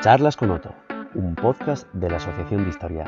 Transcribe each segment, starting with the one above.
Charlas con Otto, un podcast de la Asociación de Historia.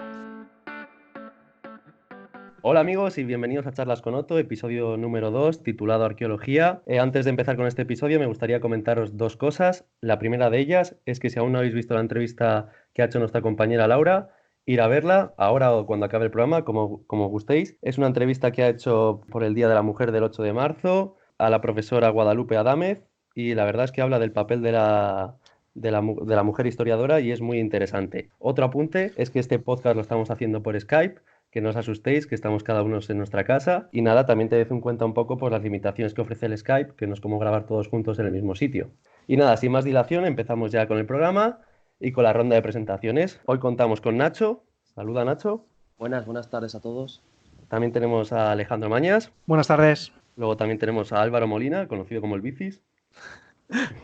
Hola amigos y bienvenidos a Charlas con Otto, episodio número 2, titulado Arqueología. Antes de empezar con este episodio me gustaría comentaros dos cosas. La primera de ellas es que si aún no habéis visto la entrevista que ha hecho nuestra compañera Laura, ir a verla ahora o cuando acabe el programa, como gustéis. Es una entrevista que ha hecho por el Día de la Mujer del 8 de marzo a la profesora Guadalupe Adámez y la verdad es que habla del papel de la mujer historiadora y es muy interesante. Otro apunte es que este podcast lo estamos haciendo por Skype, que no os asustéis, que estamos cada uno en nuestra casa. Y nada, también te doy en cuenta un poco por las limitaciones que ofrece el Skype, que no es como grabar todos juntos en el mismo sitio. Y nada, sin más dilación, empezamos ya con el programa y con la ronda de presentaciones. Hoy contamos con Nacho. Saluda, Nacho. Buenas tardes a todos. También tenemos a Alejandro Mañas. Buenas tardes. Luego también tenemos a Álvaro Molina, conocido como el Bicis.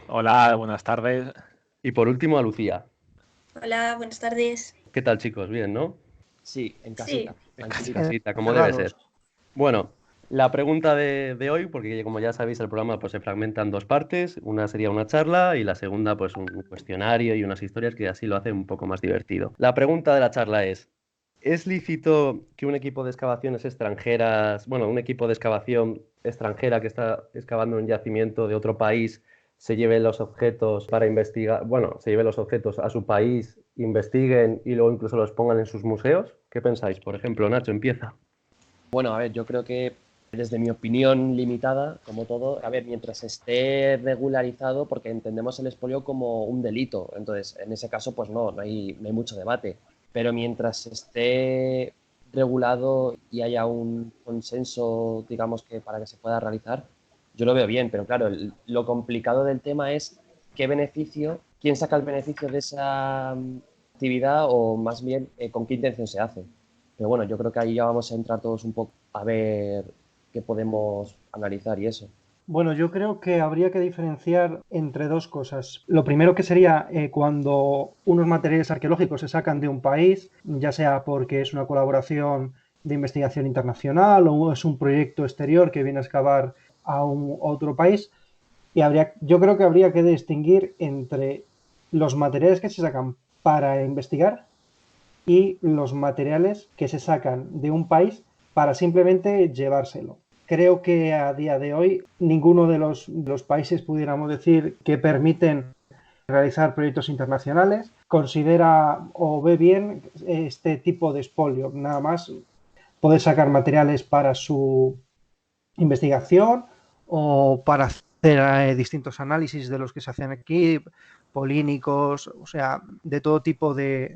Hola, buenas tardes. Y por último a Lucía. Hola, buenas tardes. ¿Qué tal, chicos? Bien, ¿no? Sí, en casita. Sí. En casita, como debe ser. Bueno, la pregunta de hoy, porque como ya sabéis, el programa pues, se fragmenta en dos partes. Una sería una charla y la segunda, pues un cuestionario y unas historias que así lo hacen un poco más divertido. La pregunta de la charla ¿es lícito que un equipo de excavaciones extranjeras, un equipo de excavación extranjera que está excavando un yacimiento de otro país, se lleve los objetos para investigar, se lleve los objetos a su país, investiguen y luego incluso los pongan en sus museos? ¿Qué pensáis? Por ejemplo, Nacho, empieza. Bueno, a ver, yo creo que desde mi opinión limitada, como todo, a ver, mientras esté regularizado, porque entendemos el expolio como un delito, entonces en ese caso pues no hay mucho debate, pero mientras esté regulado y haya un consenso, digamos que para que se pueda realizar, yo lo veo bien, pero claro, lo complicado del tema es qué beneficio, quién saca el beneficio de esa actividad o más bien con qué intención se hace. Pero bueno, yo creo que ahí ya vamos a entrar todos un poco a ver qué podemos analizar y eso. Bueno, yo creo que habría que diferenciar entre dos cosas. Lo primero que sería cuando unos materiales arqueológicos se sacan de un país, ya sea porque es una colaboración de investigación internacional o es un proyecto exterior que viene a excavar a otro país, y yo creo que habría que distinguir entre los materiales que se sacan para investigar y los materiales que se sacan de un país para simplemente llevárselo. Creo que a día de hoy ninguno de los países, pudiéramos decir, que permiten realizar proyectos internacionales considera o ve bien este tipo de expolio. Nada más poder sacar materiales para su investigación o para hacer distintos análisis de los que se hacen aquí, polínicos, o sea, de todo tipo de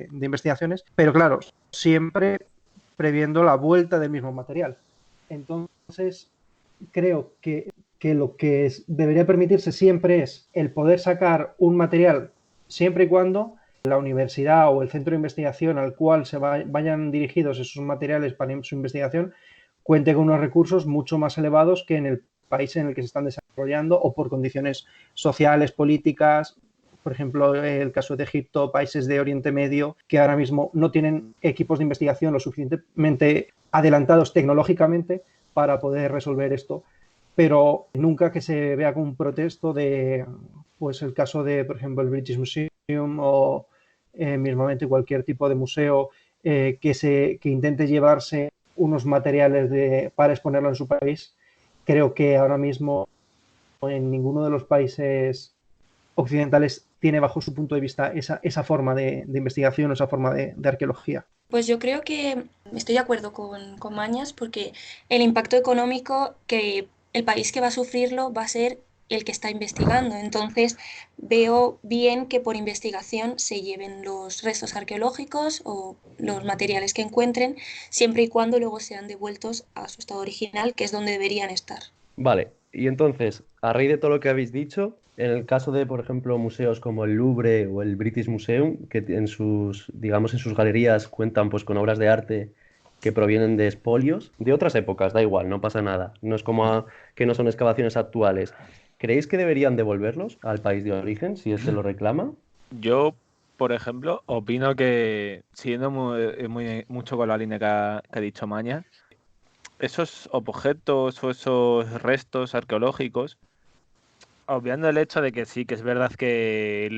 investigaciones, pero claro, siempre previendo la vuelta del mismo material. Entonces, creo que lo que debería permitirse siempre es el poder sacar un material siempre y cuando la universidad o el centro de investigación al cual se vayan dirigidos esos materiales para su investigación cuente con unos recursos mucho más elevados que en el país en el que se están desarrollando o por condiciones sociales, políticas. Por ejemplo, el caso de Egipto, países de Oriente Medio, que ahora mismo no tienen equipos de investigación lo suficientemente adelantados tecnológicamente para poder resolver esto, pero nunca que se vea como un protesto de, pues el caso de, por ejemplo, el British Museum o mismamente cualquier tipo de museo que intente llevarse unos materiales para exponerlo en su país. Creo que ahora mismo en ninguno de los países occidentales tiene bajo su punto de vista esa forma de investigación, esa forma de arqueología. Pues yo creo que estoy de acuerdo con Mañas porque el impacto económico que el país que va a sufrirlo va a ser el que está investigando. Entonces veo bien que por investigación se lleven los restos arqueológicos o los materiales que encuentren, siempre y cuando luego sean devueltos a su estado original, que es donde deberían estar. Vale, y entonces, a raíz de todo lo que habéis dicho, en el caso de, por ejemplo, museos como el Louvre o el British Museum, que digamos, en sus galerías cuentan pues con obras de arte que provienen de expolios de otras épocas, da igual, no pasa nada. No es como que no son excavaciones actuales. ¿Creéis que deberían devolverlos al país de origen si éste lo reclama? Yo, por ejemplo, opino que, siguiendo mucho con la línea que ha dicho Maña, esos objetos o esos restos arqueológicos obviando el hecho de que sí, que es verdad que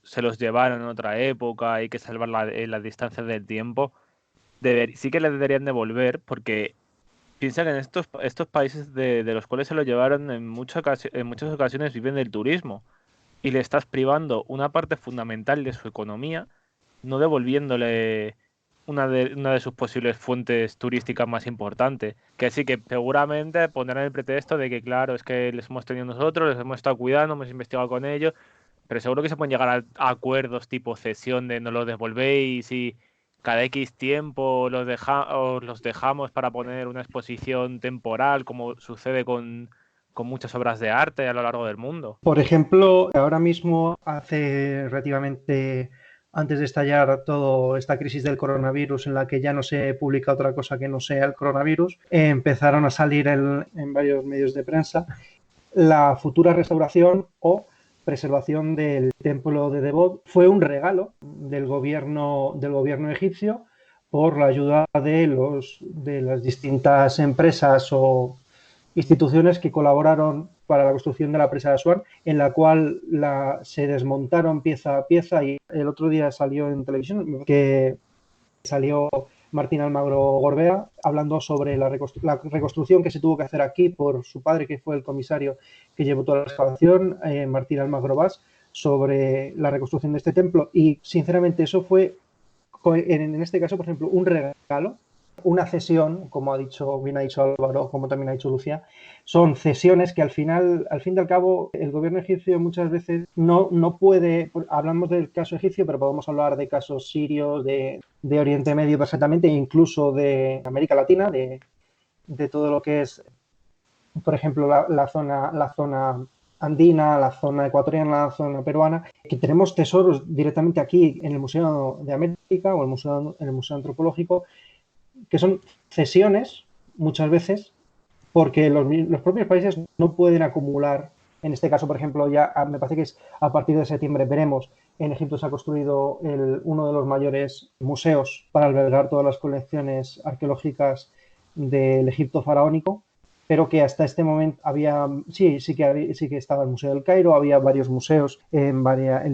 se los llevaron en otra época, hay que salvar las distancias del tiempo, sí que les deberían devolver, porque piensa que en estos países de los cuales se lo llevaron en muchas ocasiones viven del turismo y le estás privando una parte fundamental de su economía, no devolviéndole una de sus posibles fuentes turísticas más importantes. Que sí, que seguramente pondrán el pretexto de que, claro, es que les hemos tenido nosotros, les hemos estado cuidando, hemos investigado con ellos, pero seguro que se pueden llegar a acuerdos tipo cesión de no los devolvéis y cada X tiempo os los dejamos para poner una exposición temporal, como sucede con muchas obras de arte a lo largo del mundo. Por ejemplo, ahora mismo, hace relativamente antes de estallar toda esta crisis del coronavirus, en la que ya no se publica otra cosa que no sea el coronavirus, empezaron a salir en varios medios de prensa la futura restauración o preservación del templo de Devot. Fue un regalo del gobierno egipcio por la ayuda de las distintas empresas o instituciones que colaboraron para la construcción de la presa de Asuán, en la cual se desmontaron pieza a pieza, y el otro día salió en televisión que salió Martín Almagro Gorbea hablando sobre la reconstrucción que se tuvo que hacer aquí por su padre, que fue el comisario que llevó toda la excavación, Martín Almagro Bas, sobre la reconstrucción de este templo. Y sinceramente eso fue, en este caso, por ejemplo, un regalo, una cesión, como bien ha dicho Álvaro, como también ha dicho Lucía. Son cesiones que al fin y al cabo, el gobierno egipcio muchas veces no puede. Hablamos del caso egipcio, pero podemos hablar de casos sirios, de Oriente Medio perfectamente, incluso de América Latina, de todo lo que es, por ejemplo, la zona andina, la zona ecuatoriana, la zona peruana, que tenemos tesoros directamente aquí en el Museo de América o en el Museo Antropológico, que son cesiones muchas veces porque los propios países no pueden acumular. En este caso, por ejemplo, ya me parece que es a partir de septiembre veremos, en Egipto se ha construido uno de los mayores museos para albergar todas las colecciones arqueológicas del Egipto faraónico, pero que hasta este momento sí que estaba el Museo del Cairo, había varios museos en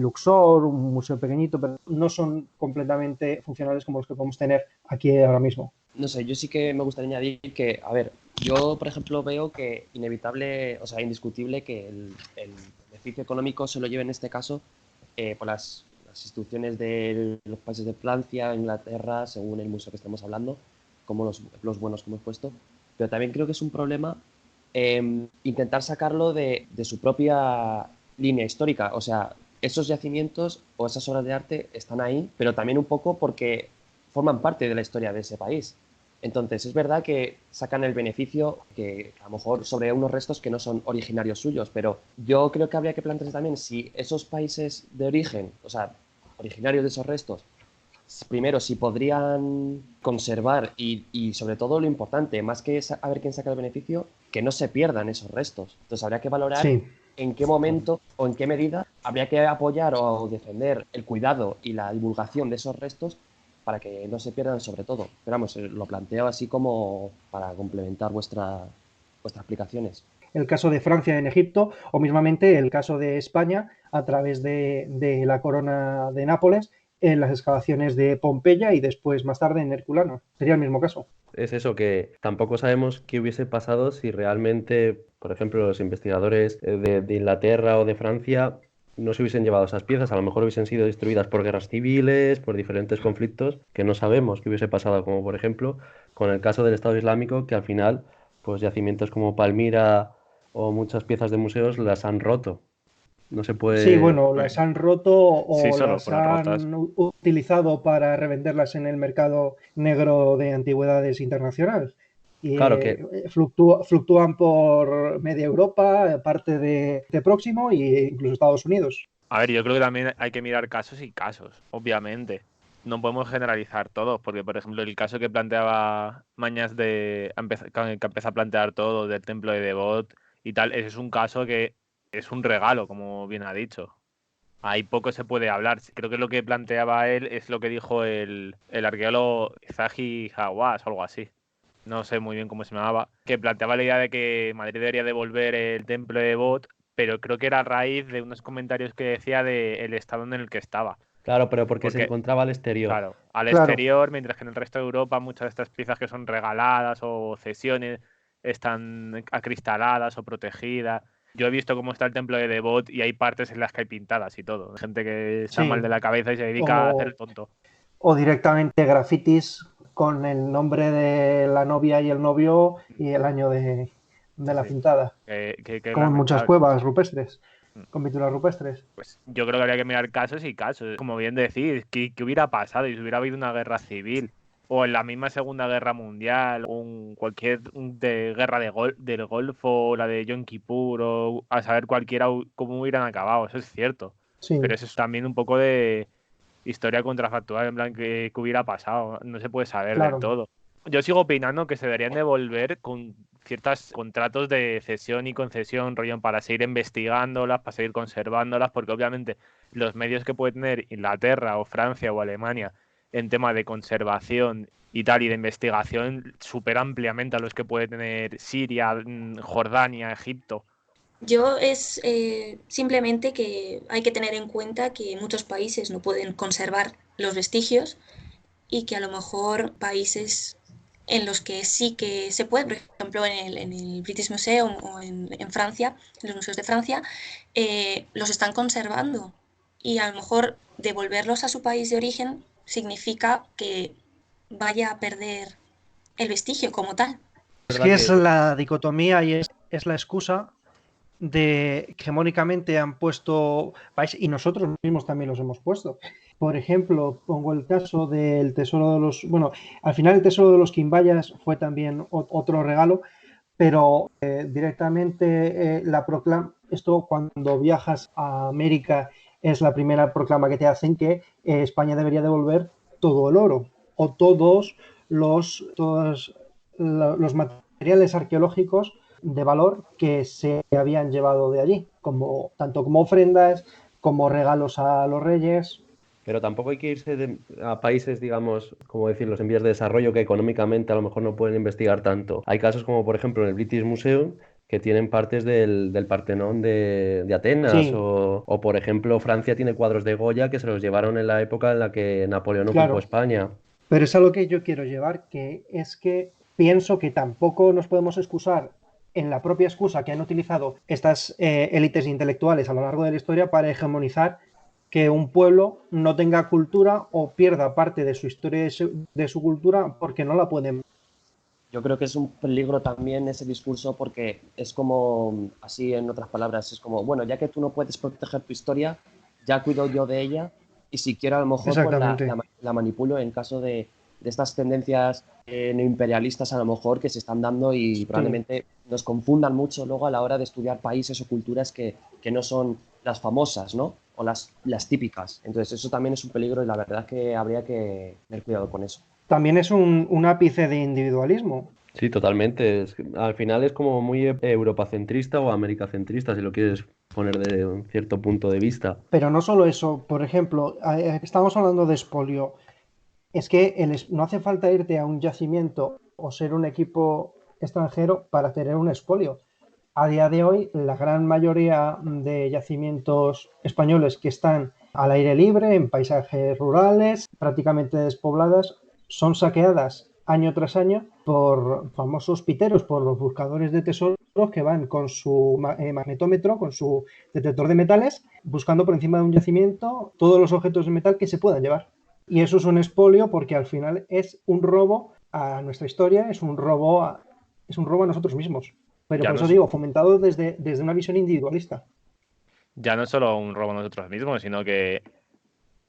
Luxor, un museo pequeñito, pero no son completamente funcionales como los que podemos tener aquí ahora mismo. No sé, yo sí que me gustaría añadir que, a ver, yo por ejemplo veo que indiscutible que el beneficio económico se lo lleve en este caso por las instituciones de los países de Francia, Inglaterra, según el museo que estamos hablando, como los buenos que hemos puesto, pero también creo que es un problema intentar sacarlo de su propia línea histórica. O sea, esos yacimientos o esas obras de arte están ahí, pero también un poco porque forman parte de la historia de ese país. Entonces, es verdad que sacan el beneficio que a lo mejor sobre unos restos que no son originarios suyos, pero yo creo que habría que plantearse también si esos países de origen, o sea, originarios de esos restos, primero, si podrían conservar y sobre todo lo importante, más que a ver quién saca el beneficio, que no se pierdan esos restos. Entonces habría que valorar en qué momento o en qué medida habría que apoyar o defender el cuidado y la divulgación de esos restos para que no se pierdan sobre todo. Pero vamos, lo planteo así como para complementar vuestras explicaciones. El caso de Francia en Egipto o mismamente el caso de España a través de la corona de Nápoles en las excavaciones de Pompeya y después más tarde en Herculano. Sería el mismo caso. Es eso, que tampoco sabemos qué hubiese pasado si realmente, por ejemplo, los investigadores de Inglaterra o de Francia no se hubiesen llevado esas piezas. A lo mejor hubiesen sido destruidas por guerras civiles, por diferentes conflictos que no sabemos qué hubiese pasado, como por ejemplo con el caso del Estado Islámico, que al final, pues yacimientos como Palmira o muchas piezas de museos las han roto. No se Sí, puede... bueno, las han roto o solo las fueron rotas. han utilizado para revenderlas en el mercado negro de antigüedades internacional. Y Claro que fluctúan por media Europa, parte de Próximo e incluso Estados Unidos. A ver, yo creo que también hay que mirar casos y casos, obviamente. No podemos generalizar todos, porque por ejemplo el caso que planteaba Mañas que empezó a plantear todo del templo de Devot y tal, ese es un caso que es un regalo, como bien ha dicho. Ahí poco se puede hablar. Creo que lo que planteaba él es lo que dijo el arqueólogo Zahi Hawass o algo así. No sé muy bien cómo se llamaba. Que planteaba la idea de que Madrid debería devolver el templo de Devot pero creo que era a raíz de unos comentarios que decía del estado en el que estaba. Claro, pero porque se Porque, encontraba al exterior. claro, al Claro. exterior, mientras que en el resto de Europa muchas de estas piezas que son regaladas o cesiones están acristaladas o protegidas. Yo he visto cómo está el templo de Devot y hay partes en las que hay pintadas y todo. Gente que está Sí. mal de la cabeza y se dedica a hacer el tonto. O directamente grafitis con el nombre de la novia y el novio y el año de la Sí. pintada. Que Como en muchas lamentable. cuevas rupestres, Mm. con pinturas rupestres. Pues yo creo que habría que mirar casos y casos. Como bien decís, ¿qué hubiera pasado? Y si hubiera habido una guerra civil, o en la misma Segunda Guerra Mundial, o cualquier de guerra del Golfo, o la de Yom Kippur, o a saber cualquiera cómo hubieran acabado, eso es cierto. Sí. Pero eso es también un poco de historia contrafactual, en plan, que hubiera pasado, no se puede saber Claro. del todo. Yo sigo opinando que se deberían devolver con ciertos contratos de cesión y concesión, rollo, para seguir investigándolas, para seguir conservándolas, porque obviamente los medios que puede tener Inglaterra o Francia o Alemania en tema de conservación y tal y de investigación superan ampliamente a los que puede tener Siria, Jordania, Egipto. Yo es simplemente que hay que tener en cuenta que muchos países no pueden conservar los vestigios y que a lo mejor países en los que sí que se puede, por ejemplo en el British Museum o en Francia, en los museos de Francia, los están conservando y a lo mejor devolverlos a su país de origen significa que vaya a perder el vestigio como tal. Es que es la dicotomía y es la excusa de que hegemónicamente han puesto países, y nosotros mismos también los hemos puesto. Por ejemplo, pongo el caso del Tesoro de los... Bueno, al final el Tesoro de los Quimbayas fue también otro regalo, pero directamente la proclama... Esto cuando viajas a América es la primera proclama que te hacen que España debería devolver todo el oro o todos los materiales arqueológicos de valor que se habían llevado de allí, tanto como ofrendas, como regalos a los reyes. Pero tampoco hay que irse a países, digamos, como decir, los en vías de desarrollo que económicamente a lo mejor no pueden investigar tanto. Hay casos como, por ejemplo, en el British Museum, que tienen partes del Partenón de Atenas, Sí. o, por ejemplo, Francia tiene cuadros de Goya que se los llevaron en la época en la que Napoleón Claro. ocupó España. Pero es a lo que yo quiero llevar, que es que pienso que tampoco nos podemos excusar en la propia excusa que han utilizado estas élites intelectuales a lo largo de la historia para hegemonizar que un pueblo no tenga cultura o pierda parte de su historia y de su cultura porque no la pueden. Yo creo que es un peligro también ese discurso porque es como, así en otras palabras, es como, bueno, ya que tú no puedes proteger tu historia, ya cuido yo de ella y si quiero a lo mejor pues, la manipulo en caso de estas tendencias neoimperialistas a lo mejor que se están dando y probablemente nos confundan mucho luego a la hora de estudiar países o culturas que no son las famosas, ¿no? O las típicas. Entonces eso también es un peligro y la verdad es que habría que tener cuidado con eso. También es un ápice de individualismo. Sí, totalmente. Al final es como muy europacentrista o americacentrista, si lo quieres poner de un cierto punto de vista. Pero no solo eso, por ejemplo, estamos hablando de expolio. Es que no hace falta irte a un yacimiento o ser un equipo extranjero para tener un expolio. A día de hoy, la gran mayoría de yacimientos españoles que están al aire libre, en paisajes rurales, prácticamente despobladas, son saqueadas año tras año por famosos piteros, por los buscadores de tesoros que van con su magnetómetro, con su detector de metales, buscando por encima de un yacimiento todos los objetos de metal que se puedan llevar. Y eso es un expolio porque al final es un robo a nuestra historia, es un robo a nosotros mismos. Pero por eso digo, fomentado desde una visión individualista. Ya no es solo un robo a nosotros mismos, sino que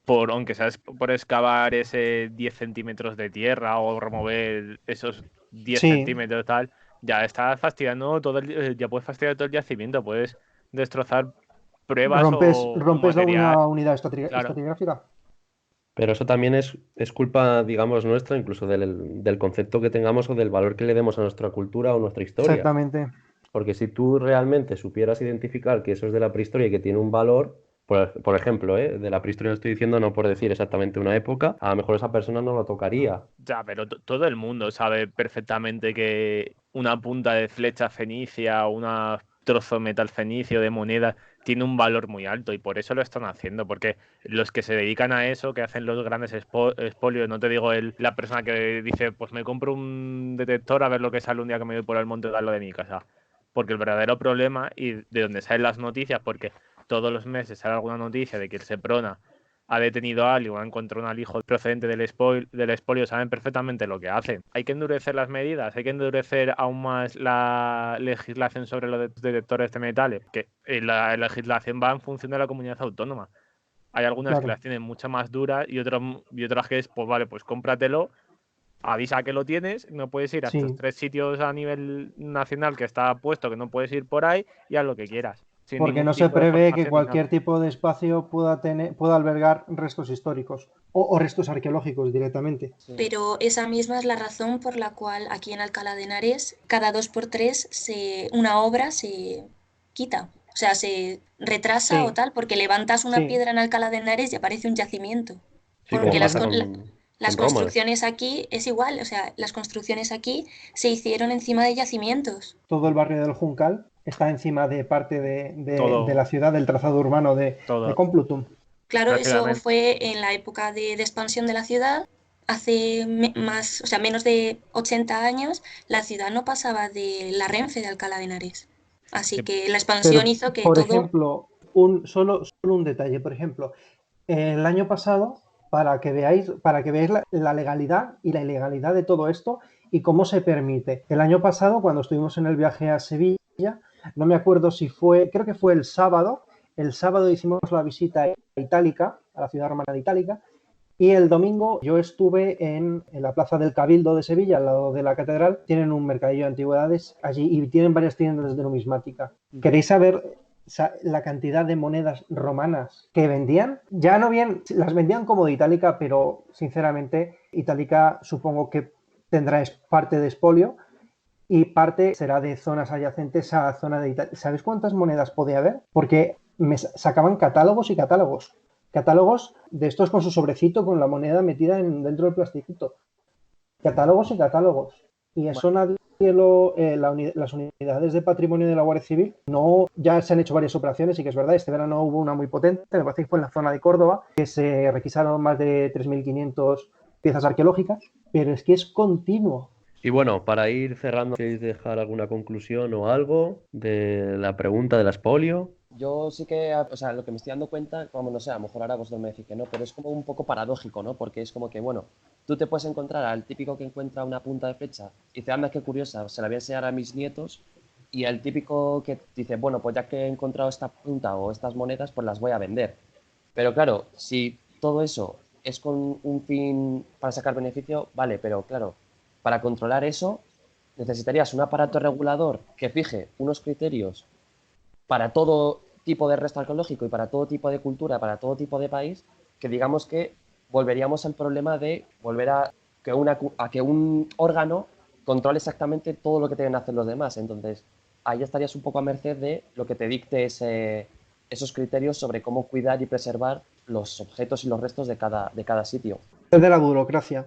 aunque sea por excavar ese 10 centímetros de tierra o remover esos 10 centímetros tal, ya está fastidiando ya puedes fastidiar todo el yacimiento, puedes destrozar pruebas rompes material. una unidad estratigráfica. Pero eso también es culpa, digamos, nuestra, incluso del concepto que tengamos o del valor que le demos a nuestra cultura o nuestra historia. Exactamente. Porque si tú realmente supieras identificar que eso es de la prehistoria y que tiene un valor, por ejemplo, de la prehistoria lo estoy diciendo no por decir exactamente una época, a lo mejor esa persona no lo tocaría. Ya, pero todo el mundo sabe perfectamente que una punta de flecha fenicia o unas trozo de metal fenicio, de moneda, tiene un valor muy alto y por eso lo están haciendo, porque los que se dedican a eso, que hacen los grandes expolios, no te digo la persona que dice, pues me compro un detector a ver lo que sale un día que me voy por el monte de al lado de mi casa, porque el verdadero problema y de donde salen las noticias, porque todos los meses sale alguna noticia de que el Seprona ha detenido a alguien o ha encontrado un alijo procedente del expolio, saben perfectamente lo que hacen. Hay que endurecer las medidas, hay que endurecer aún más la legislación sobre los detectores de metales, que la legislación va en función de la comunidad autónoma. Hay algunas que las tienen mucho más duras y otras que es, pues vale, pues cómpratelo, avisa que lo tienes, no puedes ir a estos 3 sitios a nivel nacional que está puesto, que no puedes ir por ahí y haz lo que quieras. Porque no se prevé que cualquier tipo de espacio pueda albergar restos históricos o restos arqueológicos directamente. Sí. Pero esa misma es la razón por la cual aquí en Alcalá de Henares cada 2x3 una obra se quita. O sea, se retrasa o tal, porque levantas una piedra en Alcalá de Henares y aparece un yacimiento. Sí, porque Roma. las construcciones aquí es igual, o sea, las construcciones aquí se hicieron encima de yacimientos. Todo el barrio del Juncal está encima de parte de la ciudad, del trazado urbano de Complutum. Claro, eso fue en la época de expansión de la ciudad. Hace menos de 80 años, la ciudad no pasaba de la Renfe de Alcálá de Henares. Así que la expansión hizo que por ejemplo, solo un detalle. Por ejemplo, el año pasado, para que veáis la legalidad y la ilegalidad de todo esto y cómo se permite. El año pasado, cuando estuvimos en el viaje a Sevilla, no me acuerdo si fue, creo que fue el sábado hicimos la visita a Itálica, a la ciudad romana de Itálica, y el domingo yo estuve en la Plaza del Cabildo de Sevilla, al lado de la catedral. Tienen un mercadillo de antigüedades allí y tienen varias tiendas de numismática. ¿Queréis saber la cantidad de monedas romanas que vendían? Ya no bien, las vendían como de Itálica, pero sinceramente Itálica supongo que tendrá parte de expolio y parte será de zonas adyacentes a zona de Italia. ¿Sabes cuántas monedas podía haber? Porque me sacaban catálogos y catálogos. Catálogos de estos con su sobrecito, con la moneda metida dentro del plastiquito. Catálogos y catálogos. Y eso nadie las unidades de patrimonio de la Guardia Civil ya se han hecho varias operaciones y que es verdad, este verano hubo una muy potente, me parece que fue en la zona de Córdoba, que se requisaron más de 3.500 piezas arqueológicas, pero es que es continuo. Y bueno, para ir cerrando, ¿queréis dejar alguna conclusión o algo de la pregunta de la expolio? Yo sí que, o sea, lo que me estoy dando cuenta, como no sé, a lo mejor ahora vosotros me decís que no, pero es como un poco paradójico, ¿no? Porque es como que, bueno, tú te puedes encontrar al típico que encuentra una punta de flecha y dice, anda, qué curiosa, se la voy a enseñar a mis nietos, y el típico que dice, bueno, pues ya que he encontrado esta punta o estas monedas, pues las voy a vender. Pero claro, si todo eso es con un fin para sacar beneficio, vale, pero claro, para controlar eso necesitarías un aparato regulador que fije unos criterios para todo tipo de resto arqueológico y para todo tipo de cultura, para todo tipo de país, que digamos que volveríamos al problema de volver a que un órgano controle exactamente todo lo que deben hacer los demás. Entonces, ahí estarías un poco a merced de lo que te dicte esos criterios sobre cómo cuidar y preservar los objetos y los restos de cada sitio. Es de la burocracia.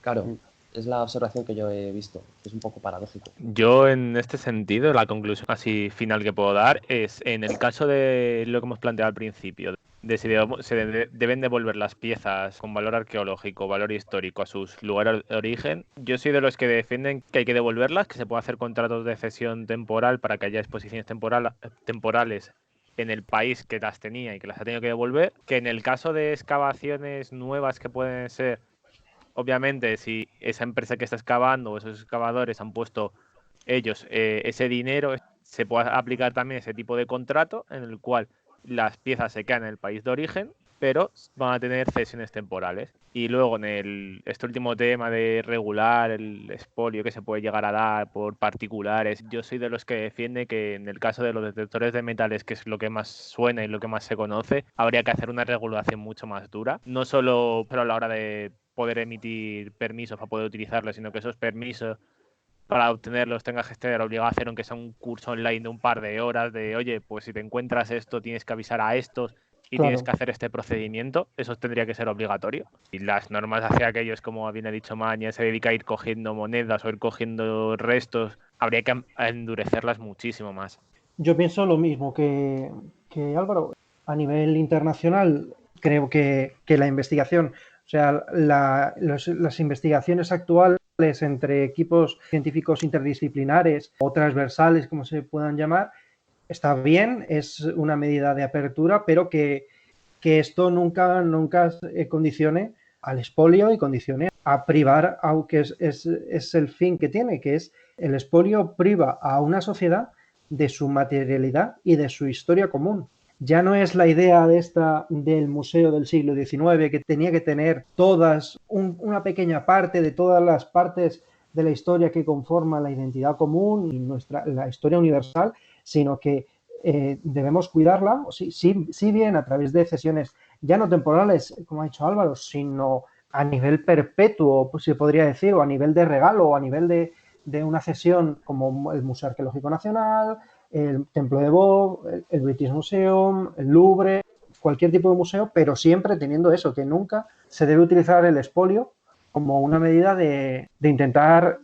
Claro. Es la observación que yo he visto. Es un poco paradójico. Yo, en este sentido, la conclusión así final que puedo dar es, en el caso de lo que hemos planteado al principio, de si deben devolver las piezas con valor arqueológico, valor histórico a sus lugares de origen, yo soy de los que defienden que hay que devolverlas, que se puede hacer contratos de cesión temporal para que haya exposiciones temporales en el país que las tenía y que las ha tenido que devolver, que en el caso de excavaciones nuevas que pueden ser, obviamente, si esa empresa que está excavando o esos excavadores han puesto ellos ese dinero, se puede aplicar también ese tipo de contrato en el cual las piezas se quedan en el país de origen, pero van a tener cesiones temporales. Y luego en este último tema de regular el expolio que se puede llegar a dar por particulares, yo soy de los que defiende que en el caso de los detectores de metales, que es lo que más suena y lo que más se conoce, habría que hacer una regulación mucho más dura, no solo pero a la hora de poder emitir permisos para poder utilizarlos, sino que esos permisos para obtenerlos tengas que estar obligado a hacer aunque sea un curso online de un par de horas de, oye, pues si te encuentras esto tienes que avisar a estos y tienes que hacer este procedimiento, eso tendría que ser obligatorio. Y las normas hacia aquellos, como bien ha dicho Maña, se dedica a ir cogiendo monedas o ir cogiendo restos, habría que endurecerlas muchísimo más. Yo pienso lo mismo que Álvaro. A nivel internacional, creo que la investigación, o sea, las investigaciones actuales entre equipos científicos interdisciplinares o transversales, como se puedan llamar, está bien, es una medida de apertura, pero que esto nunca condicione al expolio y condicione a privar, aunque es el fin que tiene, que es el expolio priva a una sociedad de su materialidad y de su historia común. Ya no es la idea del museo del siglo XIX que tenía que tener una pequeña parte de todas las partes de la historia que conforman la identidad común y la historia universal, sino que debemos cuidarla, sí bien a través de cesiones ya no temporales, como ha dicho Álvaro, sino a nivel perpetuo, pues se podría decir, o a nivel de regalo, o a nivel de una cesión como el Museo Arqueológico Nacional, el Templo de Bob, el British Museum, el Louvre, cualquier tipo de museo, pero siempre teniendo eso, que nunca se debe utilizar el expolio como una medida de intentar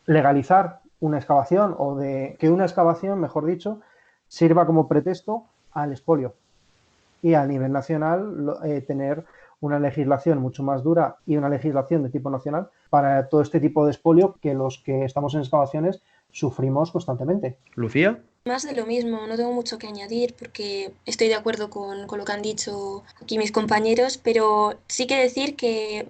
legalizar una excavación o de que una excavación, mejor dicho, sirva como pretexto al expolio. Y a nivel nacional tener una legislación mucho más dura y una legislación de tipo nacional para todo este tipo de expolio que los que estamos en excavaciones sufrimos constantemente. ¿Lucía? Más de lo mismo, no tengo mucho que añadir porque estoy de acuerdo con lo que han dicho aquí mis compañeros, pero sí que decir que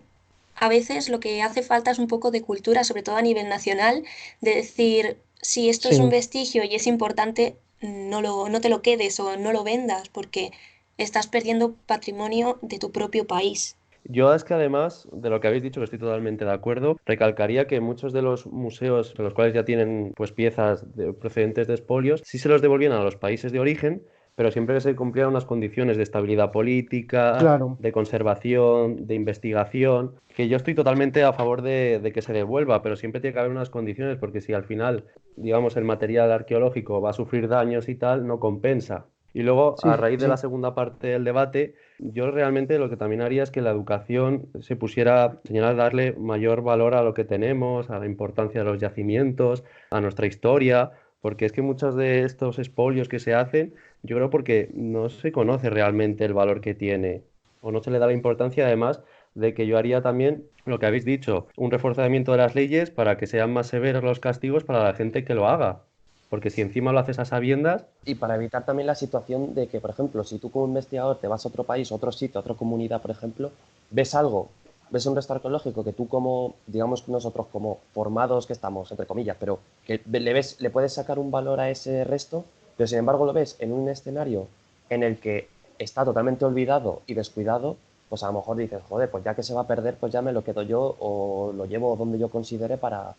a veces lo que hace falta es un poco de cultura, sobre todo a nivel nacional, de decir, si esto es un Sí, vestigio y es importante, no te lo quedes o no lo vendas porque estás perdiendo patrimonio de tu propio país. Yo es que además de lo que habéis dicho, que estoy totalmente de acuerdo, recalcaría que muchos de los museos, los cuales ya tienen pues piezas procedentes de expolios, sí se los devolvían a los países de origen, pero siempre que se cumplieran unas condiciones de estabilidad política, claro. de conservación, de investigación, que yo estoy totalmente a favor de que se devuelva, pero siempre tiene que haber unas condiciones, porque si al final, digamos, el material arqueológico va a sufrir daños y tal, no compensa. Y luego, Sí, a raíz de la sí. segunda parte del debate, yo realmente lo que también haría es que la educación se pusiera a señalar, darle mayor valor a lo que tenemos, a la importancia de los yacimientos, a nuestra historia, porque es que muchos de estos expolios que se hacen, yo creo porque no se conoce realmente el valor que tiene o no se le da la importancia, además de que yo haría también lo que habéis dicho, un reforzamiento de las leyes para que sean más severos los castigos para la gente que lo haga. Porque si encima lo haces a sabiendas, Y para evitar también la situación de que, por ejemplo, si tú como investigador te vas a otro país, a otro sitio, a otra comunidad, por ejemplo, ves algo, ves un resto arqueológico que tú como, digamos que nosotros como formados que estamos, entre comillas, pero que le puedes sacar un valor a ese resto, pero sin embargo lo ves en un escenario en el que está totalmente olvidado y descuidado, pues a lo mejor dices, joder, pues ya que se va a perder, pues ya me lo quedo yo o lo llevo donde yo considere para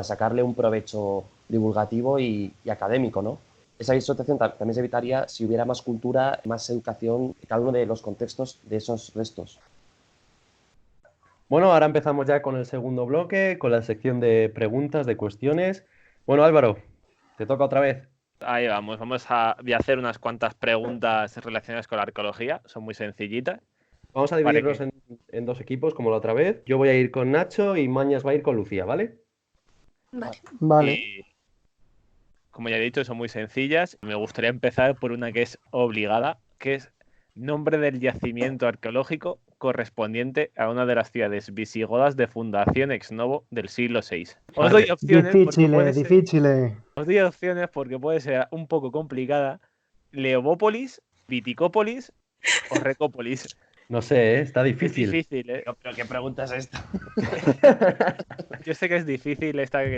sacarle un provecho divulgativo y académico, ¿no? Esa situación también se evitaría si hubiera más cultura, más educación en cada uno de los contextos de esos restos. bueno, ahora empezamos ya con el segundo bloque, con la sección de preguntas, de cuestiones. Bueno, Álvaro, te toca otra vez. Ahí vamos, voy a hacer unas cuantas preguntas relacionadas con la arqueología, son muy sencillitas. Vamos a Para dividirnos que, en dos equipos, como la otra vez. Yo voy a ir con Nacho y Mañas va a ir con Lucía, ¿vale? Vale. Vale. y como ya he dicho, son muy sencillas. Me gustaría empezar por una que es obligada, que es nombre del yacimiento arqueológico correspondiente a una de las ciudades visigodas de fundación ex novo del siglo VI. Os doy Vale. opciones porque Difícil, difícil. os doy opciones porque puede ser un poco complicada. Leobópolis, Viticópolis o Recópolis. No sé, ¿eh? Está Es difícil. difícil, ¿eh? ¿Pero qué pregunta es esta? Yo sé que es difícil esta que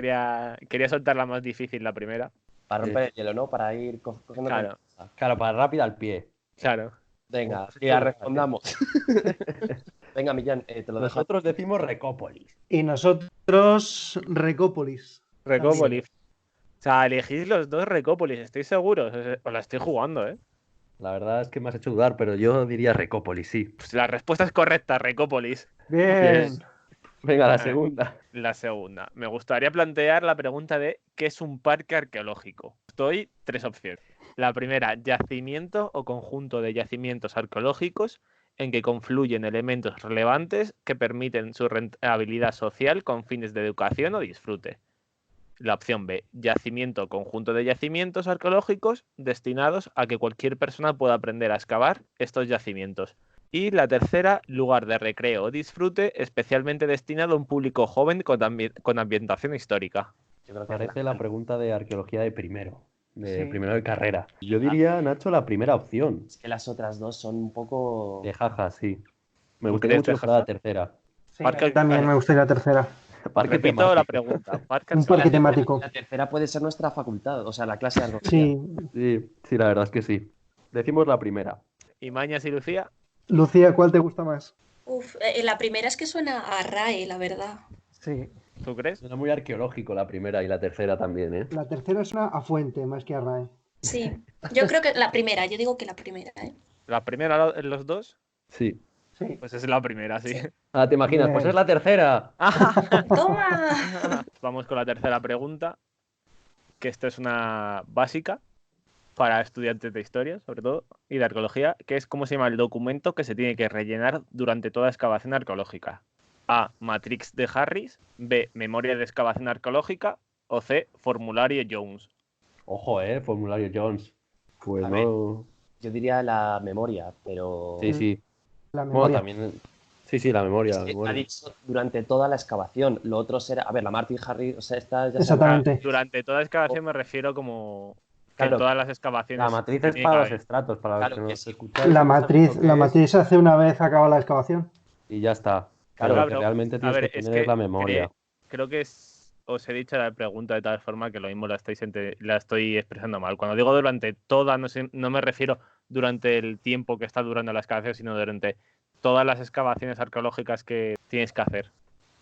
quería soltar la más difícil, la primera. Para Eh, romper el hielo, ¿no? Para ir cogiendo Claro, confianza. claro, para rápida al pie. claro. Como Venga, has y hecho la ganas, ¿eh? respondamos. Venga, Millán, te lo dejo. Nosotros decimos Recópolis. Y nosotros, Recópolis. También. Recópolis. O sea, elegís los dos Recópolis, estoy seguro. Os la estoy jugando, ¿eh? La verdad es que me has hecho dudar, pero yo diría Recópolis, sí. Pues la respuesta es correcta, Recópolis. Bien. Venga, la A ver, segunda. la segunda. Me gustaría plantear la pregunta de ¿qué es un parque arqueológico? Os doy tres opciones. La primera, yacimiento o conjunto de yacimientos arqueológicos en que confluyen elementos relevantes que permiten su rentabilidad social con fines de educación o disfrute. La opción B, yacimiento, conjunto de yacimientos arqueológicos destinados a que cualquier persona pueda aprender a excavar estos yacimientos. Y la tercera, lugar de recreo o disfrute especialmente destinado a un público joven con ambientación histórica. Yo creo que Parece la pregunta de arqueología de primero Sí. de carrera. Yo diría, Nacho, la primera opción. es que las otras dos son un poco... De jaja, sí. Me ¿Tú gustaría crees mucho de que fuera la jaja? tercera. Sí, Parque- también me gustaría la tercera. Parque Repito temático. la pregunta. Un parque temático. La tercera puede ser nuestra facultad, o sea, la clase de arqueología. Sí. Sí, la verdad es que sí. Decimos la primera. ¿Y Mañas y Lucía? Lucía, ¿cuál te gusta más? La primera es que suena a RAE, la verdad. Sí. ¿Tú crees? Suena muy arqueológico la primera y la tercera también, ¿eh? La tercera suena a fuente más que a RAE. Sí, yo creo que la primera, yo digo que la primera, ¿eh? ¿La primera en los dos? Sí. Sí. Pues es la primera, sí. Ah, ¿te imaginas? Pues Bien. es la tercera. ¡Toma! Vamos con la tercera pregunta, que esta es una básica para estudiantes de historia, sobre todo, y de arqueología, que es cómo se llama el documento que se tiene que rellenar durante toda excavación arqueológica. A. Matrix de Harris. B. Memoria de excavación arqueológica. O C. Formulario Jones. Ojo, formulario Jones. Pues A no. Yo diría la memoria, pero... Sí, sí. La Bueno, memoria. también. Sí, la memoria. Es la que memoria. ha dicho durante toda la excavación. Lo otro será... A ver, la Martin Harris, o sea, esta ya Exactamente. Durante toda excavación me refiero como que Claro. en todas las excavaciones. La matriz es tiene para que los haber. estratos, para los Claro que que nos sí. escucháis. La no sabéis matriz, lo que la es, matriz se hace una vez acaba la excavación. y ya está. Claro, Pero lo que pero, realmente a tienes ver, que es tener es que la memoria. creo que os he dicho la pregunta de tal forma que lo mismo la estoy expresando mal. Cuando digo durante toda, no me refiero durante el tiempo que está durando la excavación, sino durante todas las excavaciones arqueológicas que tienes que hacer.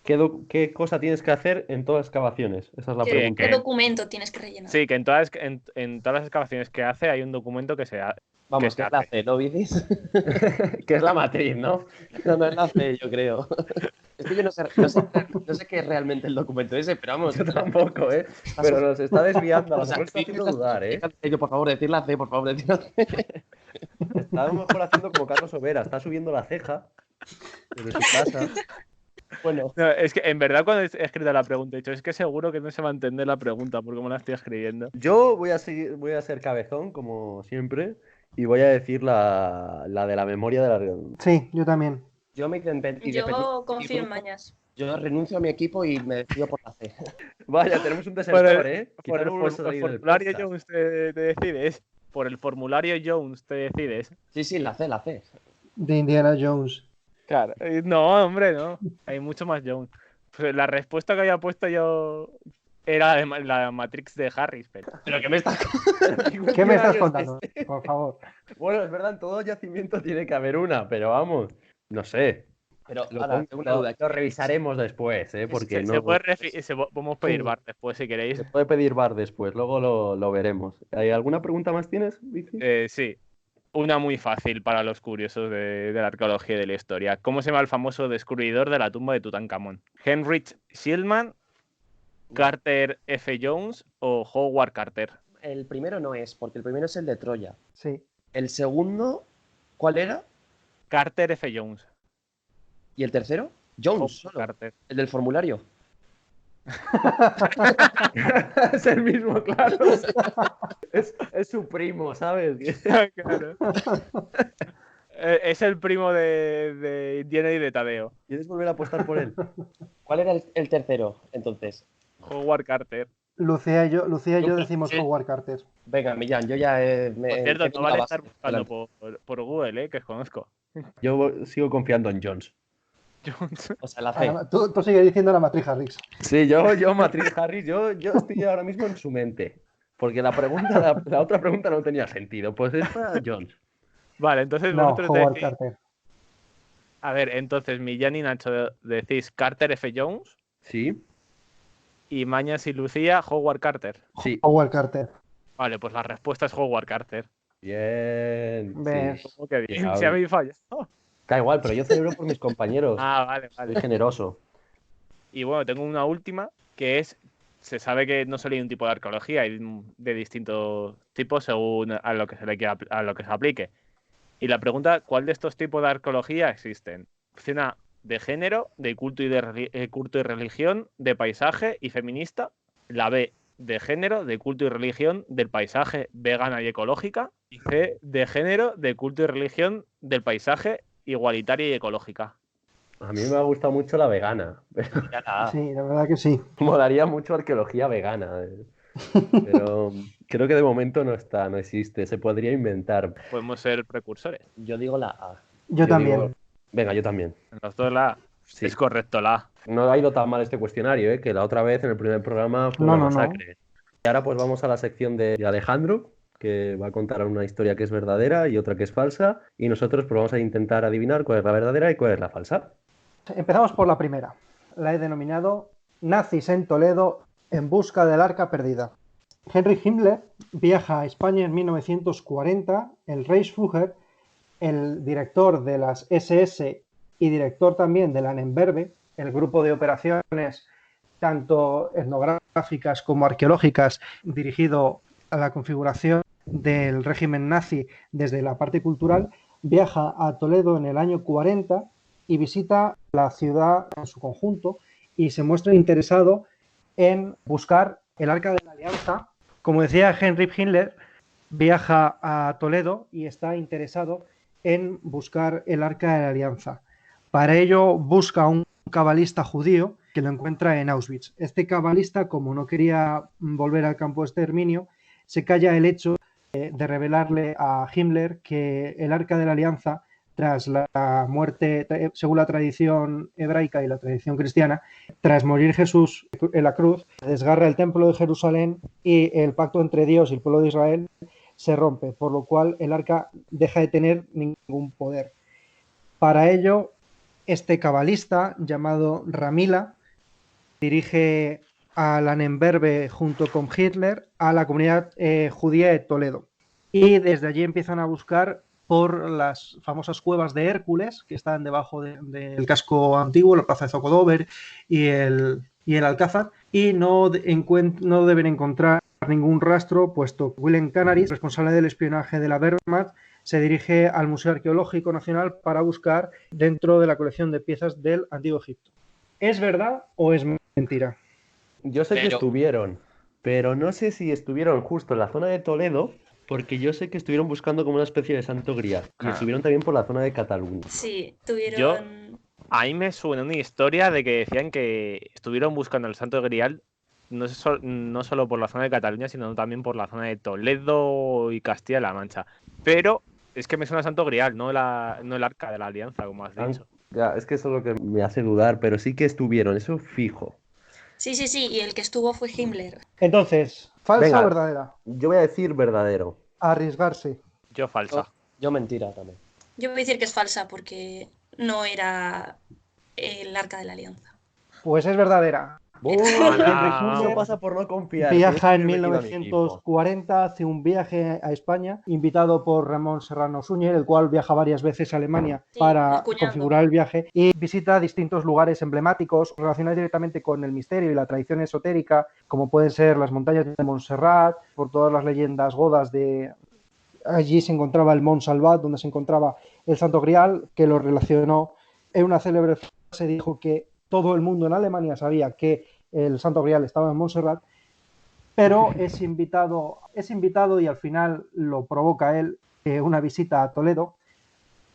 ¿Qué cosa tienes que hacer en todas las excavaciones? Esa es la ¿Qué, pregunta. qué documento tienes que rellenar? Sí, que en todas las excavaciones que hace hay un documento que se hace. Vamos, que es la C, ¿no, Vicis? Que es la matriz, ¿no? No es la C, yo creo. Es que yo no sé qué es realmente el documento ese, pero vamos. Yo tampoco, pero nos está desviando. A lo O sea, mejor está haciendo dudar, Yo, por favor, decir la C, por favor, decir la C. Está a lo mejor haciendo como Carlos Overa, está subiendo la ceja desde su casa. Bueno, No, es que en verdad cuando he escrito la pregunta he dicho, es que seguro que no se va a entender la pregunta por cómo la estoy escribiendo. Yo voy a ser cabezón, como siempre, y voy a decir la de la memoria de la... Sí, yo también. yo me Yo confío en Mañas. Yo renuncio a mi equipo y me decido por la C. Vaya, tenemos un desertor, Por el, Quizá no vuelvas a por el salir del formulario podcast. Jones te decides. Por el formulario Jones te decides. Sí, la C. De Indiana Jones. Claro. No, hombre, no. Hay mucho más Jones. Pues la respuesta que había puesto yo era la Matrix de Harris, pero... Pero que me estás... ¿Qué me estás contando? Por favor. Bueno, es verdad, en todo yacimiento tiene que haber una, pero vamos, no sé. Pero, Lo, ahora, pon- tengo una lo- duda. lo revisaremos después, porque no... podemos pedir Sí. bar después si queréis. Se puede pedir bar después, luego lo veremos. ¿Hay alguna pregunta más tienes, Vici? Sí. Una muy fácil para los curiosos de la arqueología y de la historia. ¿Cómo se llama el famoso descubridor de la tumba de Tutankamón? ¿Heinrich Schliemann, Carter F. Jones o Howard Carter? El primero no es, porque el primero es el de Troya. Sí. El segundo, ¿cuál era? Carter F. Jones. ¿Y el tercero? Jones, Howard solo. Carter. El del formulario. Es el mismo, claro. Es su primo, ¿sabes? Claro. Es el primo de Indiana y de Tadeo. ¿Quieres volver a apostar por él? ¿Cuál era el tercero, entonces? Howard Carter. Lucía y yo decimos Sí. Howard Carter. Venga, Millán, yo ya Por cierto, no vale estar buscando Adelante. por Google, que os conozco. Yo sigo confiando en Jones. Jones. O sea, la C. Tú sigues diciendo la matriz Harris. Sí, yo Matriz Harris, yo estoy ahora mismo en su mente. Porque la otra pregunta no tenía sentido. Pues es para Jones. Vale, entonces No, vosotros Howard decís... Carter. A ver, entonces Millán y Nacho decís Carter F. Jones Sí, y Mañas y Lucía Howard Carter. sí. Howard Carter. Vale, pues la respuesta es Howard Carter. Bien. Ves. Sí. ¿Cómo que bien? Claro. Si a mí falla. Da igual, pero yo celebro por mis compañeros. Ah, vale, Soy vale. generoso. Y bueno, tengo una última que es, se sabe que no solo hay un tipo de arqueología, hay de distintos tipos según a lo que a lo que se aplique. Y la pregunta, ¿cuál de estos tipos de arqueología existen? Opción A, de género, de culto y religión, de paisaje y feminista. La B, de género, de culto y religión, del paisaje, vegana y ecológica. Y C, de género, de culto y religión, del paisaje, igualitaria y ecológica. A mí me ha gustado mucho la vegana. Ya la A. Sí, la verdad que sí. Molaría mucho arqueología vegana. Pero creo que de momento no está, no existe. Se podría inventar. Podemos ser precursores. Yo digo la A. Yo también. digo, venga, yo también. Los dos la A. Sí. Es correcto, la A. No ha ido tan mal este cuestionario, ¿eh? Que la otra vez en el primer programa fue No, una no, no. masacre. Y ahora pues vamos a la sección de Alejandro, que va a contar una historia que es verdadera y otra que es falsa. Y nosotros pues vamos a intentar adivinar cuál es la verdadera y cuál es la falsa. Empezamos por la primera. La he denominado Nazis en Toledo en busca del arca perdida. Henry Himmler viaja a España en 1940. El Reichsführer, el director de las SS y director también de la Nennberbe, el grupo de operaciones tanto etnográficas como arqueológicas dirigido a la configuración del régimen nazi desde la parte cultural, viaja a Toledo en el año 40 y visita la ciudad en su conjunto y se muestra interesado en buscar el Arca de la Alianza. Como decía Henry Himmler, viaja a Toledo y está interesado en buscar el Arca de la Alianza. Para ello busca a un cabalista judío que lo encuentra en Auschwitz. Este cabalista, como no quería volver al campo de exterminio, se calla el hecho de revelarle a Himmler que el Arca de la Alianza, tras la muerte, según la tradición hebraica y la tradición cristiana, tras morir Jesús en la cruz, desgarra el templo de Jerusalén y el pacto entre Dios y el pueblo de Israel se rompe, por lo cual el arca deja de tener ningún poder. Para ello, este cabalista llamado Ramila dirige a la Nennberbe junto con Hitler a la comunidad judía de Toledo. Y desde allí empiezan a buscar por las famosas cuevas de Hércules, que están debajo del casco antiguo, la plaza de Zocodover y el Alcázar, y no deben encontrar ningún rastro, puesto que Wilhelm Canaris, responsable del espionaje de la Wehrmacht, se dirige al Museo Arqueológico Nacional para buscar dentro de la colección de piezas del Antiguo Egipto. ¿Es verdad o es mentira? Yo sé que estuvieron, pero no sé si estuvieron justo en la zona de Toledo, porque yo sé que estuvieron buscando como una especie de santo grial. Y estuvieron también por la zona de Cataluña. Sí, tuvieron... Ahí me suena una historia de que decían que estuvieron buscando el santo grial no solo por la zona de Cataluña, sino también por la zona de Toledo y Castilla-La Mancha. Pero es que me suena santo grial, no el arca de la alianza, como has dicho. Ya, es que eso es lo que me hace dudar, pero sí que estuvieron, eso fijo. Sí, y el que estuvo fue Himmler. Entonces, ¿falsa Venga, o verdadera? Yo voy a decir verdadero. Arriesgarse. Yo falsa. Yo mentira también. Yo voy a decir que es falsa porque no era el Arca de la Alianza. Pues es verdadera. Eso pasa por no confiar. Viaja en 1940, hace un viaje a España, invitado por Ramón Serrano Suñer, el cual viaja varias veces a Alemania para configurar el viaje y visita distintos lugares emblemáticos relacionados directamente con el misterio y la tradición esotérica, como pueden ser las montañas de Montserrat, por todas las leyendas godas de... Allí se encontraba el Mont Salvat, donde se encontraba el Santo Grial, que lo relacionó en una célebre frase, dijo que todo el mundo en Alemania sabía que el Santo Grial estaba en Montserrat, pero es invitado y al final lo provoca él una visita a Toledo.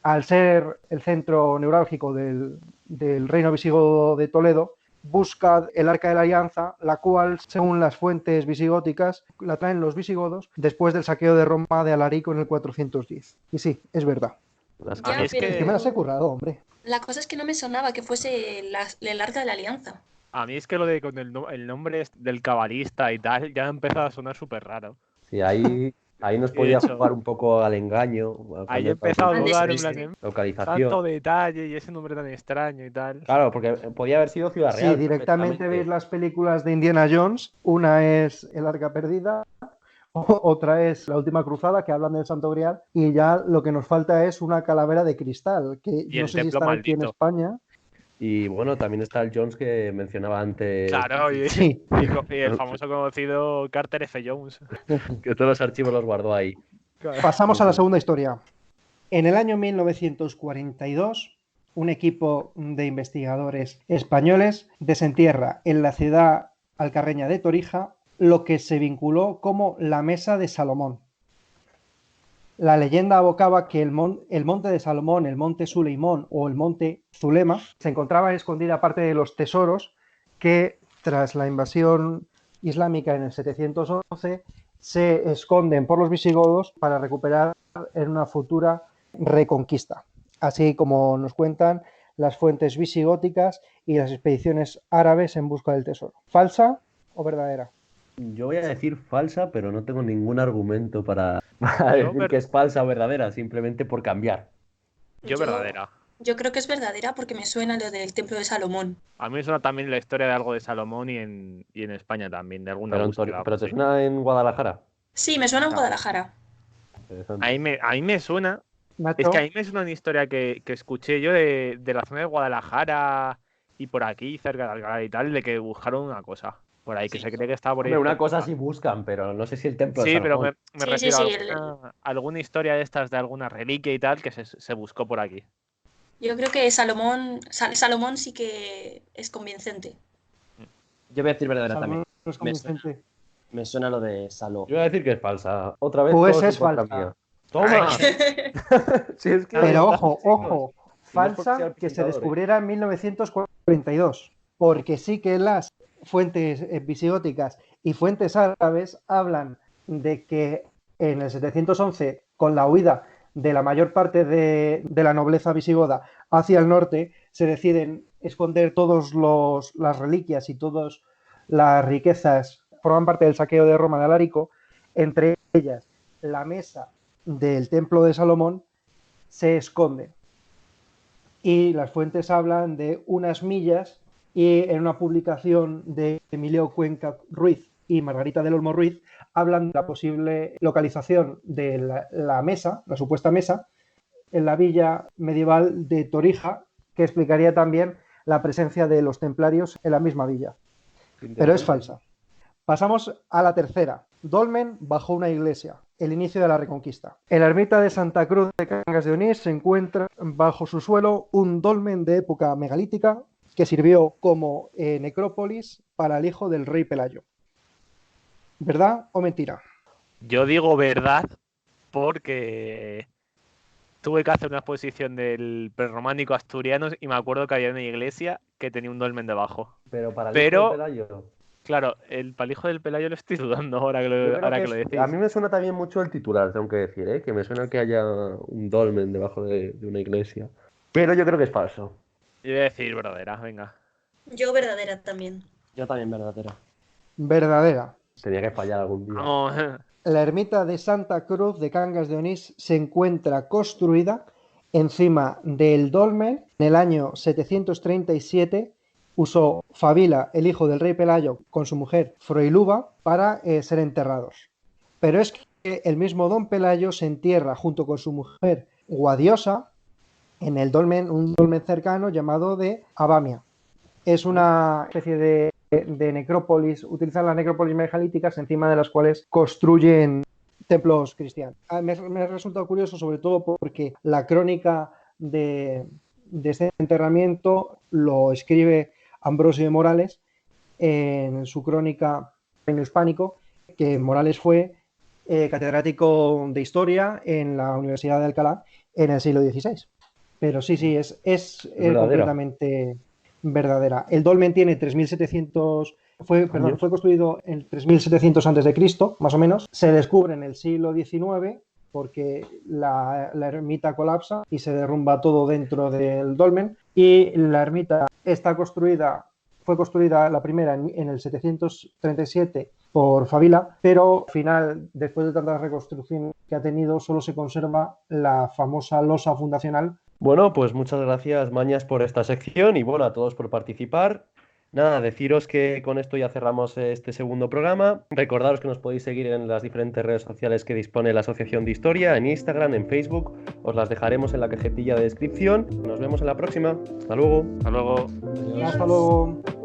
Al ser el centro neurálgico del reino visigodo de Toledo, busca el Arca de la Alianza, la cual, según las fuentes visigóticas, la traen los visigodos después del saqueo de Roma de Alarico en el 410. Y sí, es verdad. Es que me las he currado, hombre. La cosa es que no me sonaba que fuese el Arca de la Alianza. A mí es que lo de con el nombre del cabalista y tal ya ha empezado a sonar súper raro. Sí, ahí nos podía jugar un poco al engaño. Ahí he empezado a dudar en plan localización. Tanto detalle y ese nombre tan extraño y tal. Claro, porque podía haber sido Ciudad Real. Sí, directamente veis las películas de Indiana Jones. Una es El Arca Perdida, otra es La Última Cruzada, que hablan del Santo Grial, y ya lo que nos falta es una calavera de cristal, que y no sé si está aquí en España. Y bueno, también está el Jones que mencionaba antes. Claro, y el famoso conocido Carter F. Jones. Que todos los archivos los guardó ahí. Pasamos a la segunda historia. En el año 1942, un equipo de investigadores españoles desentierra en la ciudad alcarreña de Torija, lo que se vinculó como la Mesa de Salomón. La leyenda abocaba que el monte de Salomón, el monte Suleimón o el monte Zulema se encontraba escondida parte de los tesoros que tras la invasión islámica en el 711 se esconden por los visigodos para recuperar en una futura reconquista, así como nos cuentan las fuentes visigóticas y las expediciones árabes en busca del tesoro. ¿Falsa o verdadera? Yo voy a decir falsa, pero no tengo ningún argumento para decir que es falsa o verdadera, simplemente por cambiar. Yo verdadera. Yo creo que es verdadera porque me suena lo del Templo de Salomón. A mí me suena también la historia de algo de Salomón y en España también, de alguna búsqueda. ¿Pero te suena en Guadalajara? Sí, me suena en Guadalajara. A mí me suena. ¿Nacho? Es que a mí me suena una historia que escuché yo de la zona de Guadalajara y por aquí, cerca de Alcalá y tal, de que buscaron una cosa por ahí, que se cree que estaba por ahí. Hombre, una cosa sí buscan, pero no sé si el templo de Sí, pero Salomón. me refiero a alguna historia de estas, de alguna reliquia y tal, que se buscó por aquí. Yo creo que Salomón sí que es convincente. Yo voy a decir verdadera Salomón también. no es convincente. Me suena lo de Saló. Yo voy a decir que es falsa. Otra vez. Pues todo es en contra falsa. mía. ¡Toma! Si es que Pero están ojo, chicos. ojo, Y no es porque falsa sean que se pintadores. descubriera en 1942, porque sí que las fuentes visigóticas y fuentes árabes hablan de que en el 711, con la huida de la mayor parte de la nobleza visigoda hacia el norte, se deciden esconder todas las reliquias y todas las riquezas, forman parte del saqueo de Roma de Alarico, entre ellas la mesa del Templo de Salomón se esconde. Y las fuentes hablan de unas millas, y en una publicación de Emilio Cuenca Ruiz y Margarita del Olmo Ruiz hablan de la posible localización de la mesa, la supuesta mesa, en la villa medieval de Torija, que explicaría también la presencia de los templarios en la misma villa. Pero es falsa. Pasamos a la tercera. Dolmen bajo una iglesia. El inicio de la Reconquista. En la ermita de Santa Cruz de Cangas de Onís se encuentra bajo su suelo un dolmen de época megalítica que sirvió como necrópolis para el hijo del rey Pelayo. ¿Verdad o mentira? Yo digo verdad porque tuve que hacer una exposición del prerrománico asturiano y me acuerdo que había una iglesia que tenía un dolmen debajo. Pero para el Pero- hijo de Pelayo. Claro, el palijo del Pelayo lo estoy dudando ahora que Yo creo lo, que lo decís. a mí me suena también mucho el titular, tengo que decir, ¿eh? Que me suena que haya un dolmen debajo de una iglesia. Pero yo creo que es falso. Yo voy a decir verdadera, venga. Yo verdadera también. Yo también verdadera. Verdadera. Tenía que fallar algún día. Vamos. La ermita de Santa Cruz de Cangas de Onís se encuentra construida encima del dolmen. En el año 737 usó Fabila, el hijo del rey Pelayo, con su mujer Froiluba para ser enterrados. Pero es que el mismo don Pelayo se entierra junto con su mujer Guadiosa en el dolmen, un dolmen cercano llamado de Abamia. Es una especie de necrópolis, utilizan las necrópolis megalíticas encima de las cuales construyen templos cristianos. Me ha resultado curioso sobre todo porque la crónica de este enterramiento lo escribe Ambrosio de Morales en su crónica en hispánico, que Morales fue catedrático de historia en la Universidad de Alcalá en el siglo XVI. Pero sí, es verdadera. completamente verdadera. El dolmen tiene 3.700... Fue construido en 3.700 a.C., más o menos. Se descubre en el siglo XIX porque la ermita colapsa y se derrumba todo dentro del dolmen. Y la ermita fue construida la primera en el 737 por Fabila, pero al final, después de tanta reconstrucción que ha tenido, solo se conserva la famosa losa fundacional. Bueno, pues muchas gracias, Mañas, por esta sección y bueno, a todos por participar. Nada, deciros que con esto ya cerramos este segundo programa. Recordaros que nos podéis seguir en las diferentes redes sociales que dispone la Asociación de Historia, en Instagram, en Facebook. Os las dejaremos en la cajetilla de descripción. Nos vemos en la próxima. Hasta luego. Hasta luego. Hasta luego.